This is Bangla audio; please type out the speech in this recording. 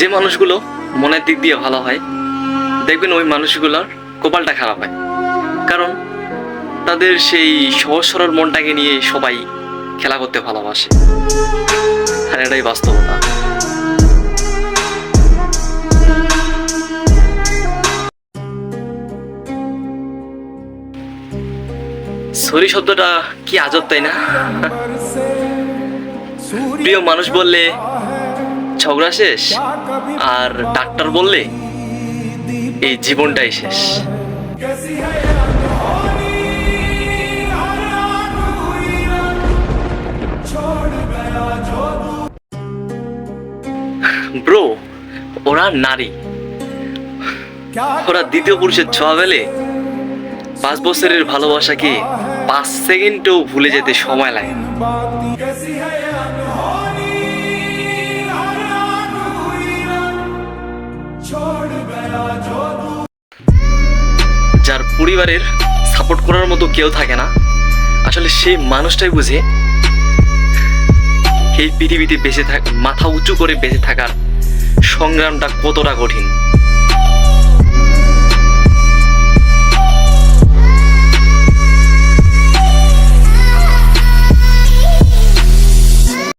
যে মানুষগুলো মনের দিক দিয়ে ভালো হয়, দেখবেন ওই মানুষগুলোর কপালটা খারাপ হয়। কারণ তাদের সেই সহজ সরল মনটাকে নিয়ে সবাই খেলা করতে ভালোবাসে, আর এটাই বাস্তবতা। সরি শব্দটা কি আজব, তাই না? প্রিয় মানুষ বললে ঝগড়া শেষ, আর ডাক্তার বললে এই জীবনটাই শেষ। ব্রো, ওরা নারী, ওরা দ্বিতীয় পুরুষের ছোঁয়া পেলে 5 বছরের ভালোবাসাকে 5 সেকেন্ডও ভুলে যেতে সময় লাগে না। যার পরিবারের সাপোর্ট করার মতো কেউ থাকে না, আসলে সেই মানুষটাই বুঝে এই পৃথিবীতে বেঁচে মাথা উঁচু করে বেঁচে থাকার সংগ্রামটা কতটা কঠিন।